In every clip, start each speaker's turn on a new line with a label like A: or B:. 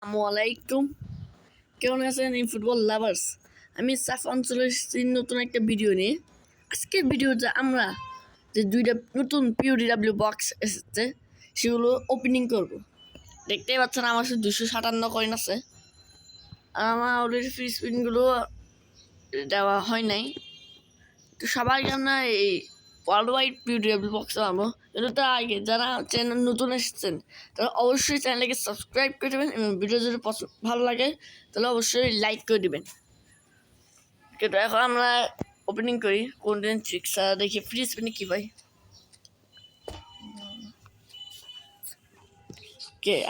A: আসসালামাইকুম। কেমন আছেন এই ফুটবল লাভার্স? আমি সাফান চলে এসেছি নতুন একটা ভিডিও নিয়ে। আজকের ভিডিওতে আমরা যে দুইটা নতুন পিওডিডাব্লিউ বক্স এসেছে সেগুলো ওপেনিং করব। দেখতেই পাচ্ছেন আমার সাথে 257 কয়েন আছে, আর আমার অলরেডি ফ্রি স্পিনগুলো দেওয়া হয় নাই। তো সবাই আমরা এই ওয়ার্ল্ড ওয়াইড পিওডিডাব্লিউ বক্স পাবো। কিন্তু তার আগে যারা চ্যানেল নতুন এসেছেন তারা অবশ্যই চ্যানেলকে সাবস্ক্রাইব করে দেবেন এবং ভিডিও যদি ভালো লাগে তাহলে অবশ্যই লাইক করে দেবেন। কিন্তু এখন আমরা ওপেনিং করি কোন দিন ট্রিক্স দেখি ফ্রি স্পিনে কী পাই।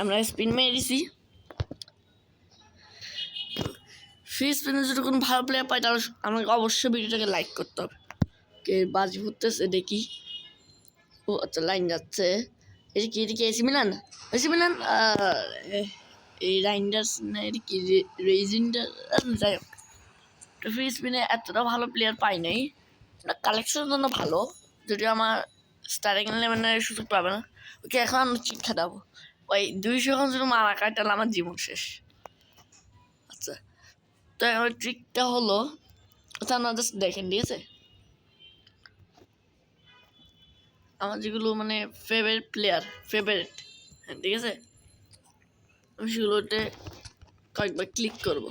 A: আমরা স্পিন মেরে দিছি। ফ্রি স্পিনে যদি কোনো ভালো প্লেয়ার পাই তাহলে আমাকে অবশ্যই ভিডিওটাকে লাইক করতে হবে। বাজি ফুটতেছে দেখি। ও আচ্ছা, লাইন যাচ্ছে। এটা কি এসি মিলান? এই রাইন্ডার্স না, এটা কি রেজিন্ডার? যাই হোক, তো ফ্রি স্পিনে এতটা ভালো প্লেয়ার পাই নাই। কালেকশনের জন্য ভালো, যদিও আমার স্টার্টিং ইলেভেনের সুযোগ পাবে না। ওকে, এখন আমরা চিট খাটাবো। ওই 200 এখন যদি মারা খাই তাহলে আমার জীবন শেষ। আচ্ছা, তো আমার ট্রিকটা হলো, আচ্ছা আপনারা জাস্ট দেখেন, ঠিক আছে? আমার যেগুলো মানে ফেভারিট প্লেয়ার, হ্যাঁ ঠিক আছে, আমি সেগুলোতে কয়েকবার ক্লিক করবো,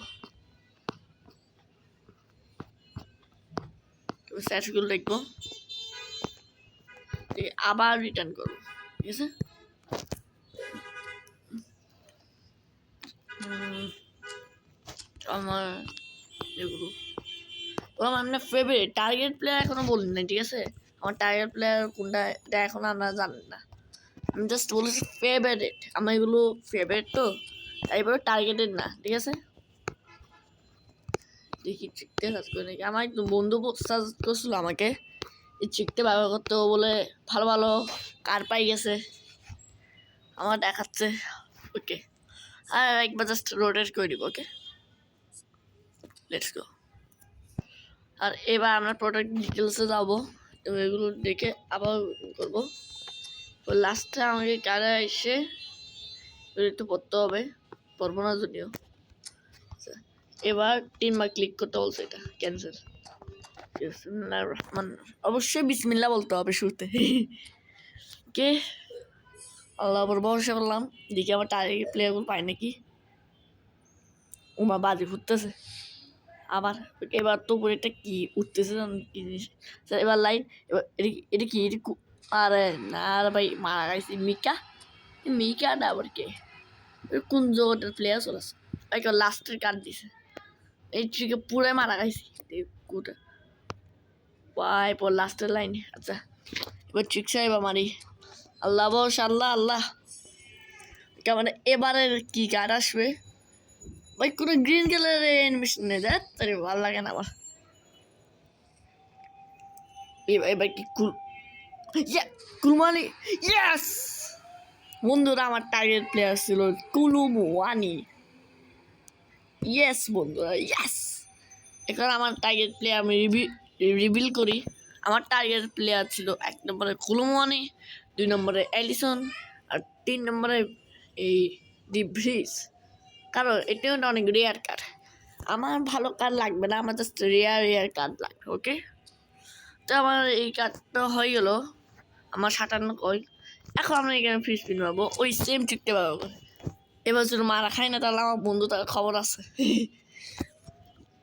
A: স্ট্যাটাসগুলো দেখবো, আবার রিটার্ন করবো, ঠিক আছে? আমার এগুলো আমার ফেভারিট টার্গেট প্লেয়ার এখনো বলিনি না, ঠিক আছে? আমার টার্গেট প্লেয়ার কোনটা এটা এখনো আপনারা জানেন না। আমি জাস্ট বলেছি ফেভারিট। আমার এগুলো ফেভারিট, তো তাই বলে টার্গেটেড না, ঠিক আছে? দেখি চিকতে সার্চ করে নাকি আমার বন্ধু সাজেস্ট করছিল আমাকে এই চিকতে ব্যবহার করতে, বলে ভালো ভালো কার পাই গেছে আমার দেখাচ্ছে। ওকে, আর একবার জাস্ট রোটেট করে দিব। ওকে, লেটস গো। আর এবার আমরা প্রোডাক্ট ডিটেলসে যাবো, তো এগুলো দেখে আবার করবো। তো লাস্টে আমাকে কারা এসে একটু পড়তে হবে, পড়বো না যদিও। এবার 3বার ক্লিক করতে বলছে, এটা ক্যান্সেল। অবশ্যই বিসমিল্লাহ বলতে হবে শুরুতে। কে আল্লাহ পর ভরসা করলাম, দেখি আমার টার্গেট প্লেয়ারগুলো পাই নাকি। উমা বাজি ফুটতেছে আবার। এবার তো উপরে একটা কি উঠতেছে কি জিনিস। এবার লাইন, এবার এটা কি, আরে না ভাই, মারা গাইছি। মিকাটা আবার কে? কোন জগতের প্লেয়ার চলেছে? লাস্টের কার্ড দিছে, এই ট্রিকে পুরাই মারা গাইছি। কোটা পাই পর লাস্টের লাইনে। আচ্ছা, এবার ট্রিক সাহেব মারি। আল্লাহ বস, আল্লাহ আল্লাহ। মানে এবারের কি কার্ড আসবে ভাই? কোনো গ্রিন কালারের অ্যানিমেশন নেই, দেখ তারে ভালো লাগে না আমার। এবার কি কুলমানি? ইয়েস বন্ধুরা, আমার টার্গেট প্লেয়ার ছিল কুলুমওয়ানি। ইয়েস বন্ধুরা, ইয়েস। এখন আমার টার্গেট প্লেয়ার আমি রিভিল করি। আমার টার্গেট প্লেয়ার ছিল 1 নম্বরে কুলুমওয়ানি, 2 নম্বরে এলিসন, আর 3 নম্বরে এই ডিভ্রিস। কারণ এটা অনেক রেয়ার কার্ড। আমার ভালো কার্ড লাগবে না, আমার জাস্ট রেয়ার কার্ড লাগবে। ওকে, তো আমার এই কার্ডটা হয়ে গেল আমার 57 কয়েন। এখন আমরা এখানে ফ্রি স্পিন পাবো, ওই সেম ট্রিকটা পাবো। এবার যদি মারা খাই না তাহলে আমার বন্ধু তার খবর আছে।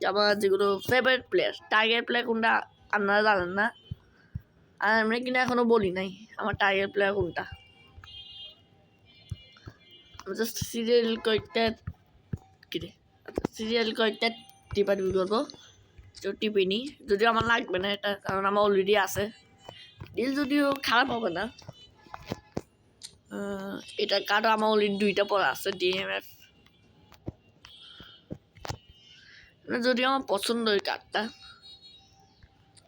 A: আমার যেগুলো ফেভারিট প্লেয়ার, টার্গেট প্লেয়ার কোনটা আপনারা জানেন না, আর আমরা কিনা এখনো বলি নাই আমার টার্গেট প্লেয়ার কোনটা। জাস্ট সিরিয়াল কয়েকটা টিপা টিপি করবো, তো টিপিনি। যদিও আমার লাগবে না এটা, কারণ আমার অলরেডি আছে। ডিল যদিও খারাপ হবে না, এটা কার্ডও আমার অলরেডি 2টা পড়া আছে, ডিএমএফ। যদিও আমার পছন্দ এই কার্ডটা।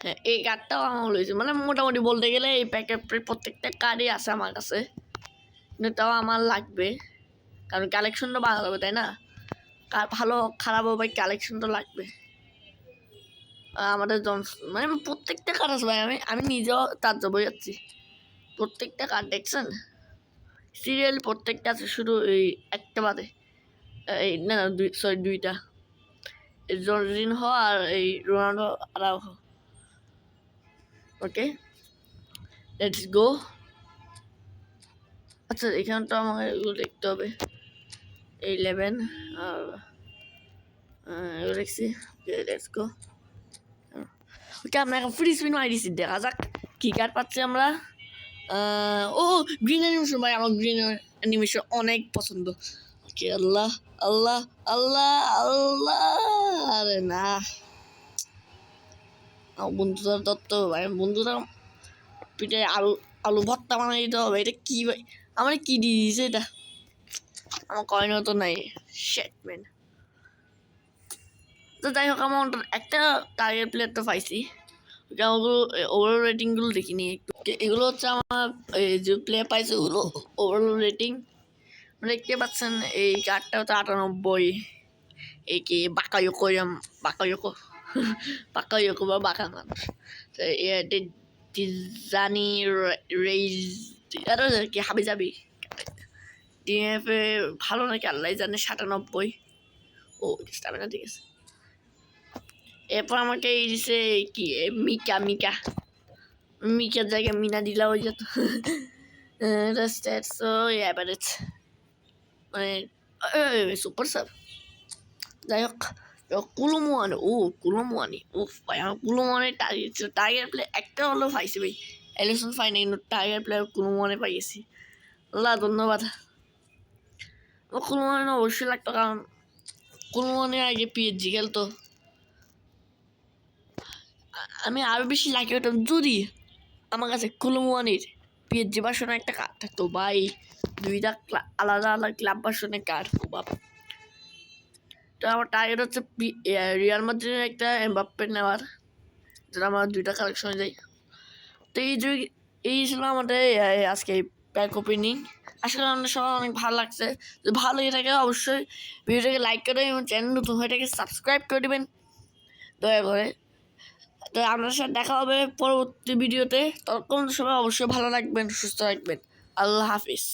A: হ্যাঁ, এই কার্ডটাও আমার লইছে, মানে মোটামুটি বলতে গেলে এই প্যাকেট প্রত্যেকটা কার্ডই আছে আমার কাছে, কিন্তু তাও আমার লাগবে, কারণ কালেকশনটা ভালো হবে, তাই না? ভালো খারাপ হবে, কালেকশন তো লাগবে। আমাদের মানে প্রত্যেকটা কার্ড আছে ভাই, আমি নিজেও তার যাবো যাচ্ছি। প্রত্যেকটা কার্ড দেখছেন সিরিয়াল প্রত্যেকটা আছে, শুধু এই একটা বাদে। এই না না সরি দুইটা, জর্জিনহো আর এই Ronaldo Araujo. Okay, let's go. আচ্ছা এখানে তো আমাকে এগুলো দেখতে হবে, 11 আর এগুলো দেখছি। Okay let's go. ওকে আমরা এখন ফ্রি স্পিন মারি দিচ্ছি, দেখা যাক কি কার্ড পাচ্ছি আমরা। ও গ্রিন অ্যানিমেশন ভাই, আমার গ্রিন অ্যানিমেশন অনেক পছন্দ। ওকে আল্লাহ আল্লাহ আল্লাহ আল্লাহ, আরে না আমার বন্ধুরা দত্ত ভাই, বন্ধুরা পিঠে আলু আলু ভর্তা বানাই দিতে হবে। এটা কি ভাই, আমার কি দিয়ে দিয়েছে এটা, আমার কয়েনও তো নাই, শেট ম্যান। তো যাই হোক আমার একটা টার্গেট প্লেয়ার তো পাইছি, ওগুলো ওভারঅল রেটিংগুলো দেখিনি একটু। এগুলো হচ্ছে আমার যে প্লেয়ার পাইছে ওগুলো ওভারঅল রেটিং দেখতে পাচ্ছেন। এই কার্ডটা হচ্ছে 98, এই কি বাকায়োকো বাকায়োকো বাকায়োকো বা বাঁকা মানুষ। জানি রেইজ আরো কি হাবি যাবি ডিএফএ ভালো নাকি আল্লাহ জানে, 97। ও স্টামিনা ঠিক আছে। এরপর আমাকে এই দিছে কি মিকা মিকা মিকার জায়গায় মিনা দিলা হয়ে যেত। সো এবার মানে সুপার সাব। যাই হোক কুলুমোয়ানি, কুলুমোয়ানি ভাই, আমার কুলুমোয়ানি টাইগার প্লেয়ার একটা হলেও পাইছি ভাই, এলিসন পাইনি কিন্তু টাইগার প্লেয়ার কুলুমোয়ানি পাইছি। আল্লাহ ধন্যবাদ। কুলুমোয়ানি অবশ্যই লাগতো, কারণ কুলুমোয়ানি আগে পিএইচজি খেলতো। আমি আরও বেশি লাকি হতাম যদি আমার কাছে কুলুমোয়ানির পিএইচজি ভার্সনের একটা কার্ড থাকতো ভাই, দুইটা আলাদা আলাদা ক্লাব ভার্সনের কার্ড। বাপ, তো আমার টার্গেট হচ্ছে রিয়াল মাদ্রিদের একটা এমবাপ্পে নেওয়ার, যেটা আমার দুইটা কালেকশন যায়। তো এই ছিল আমাদের আজকে প্যাক ওপেনিং। আসলে আমাদের সবার অনেক ভালো লাগছে। যদি ভালো লেগে থাকে অবশ্যই ভিডিওটাকে লাইক করে দেবেন এবং চ্যানেল নতুন হয়ে থাকে সাবস্ক্রাইব করে দেবেন দয়া করে। তো আপনার সাথে দেখা হবে পরবর্তী ভিডিওতে, ততক্ষণ সবাই অবশ্যই ভালো রাখবেন, সুস্থ রাখবেন। আল্লাহ হাফিজ।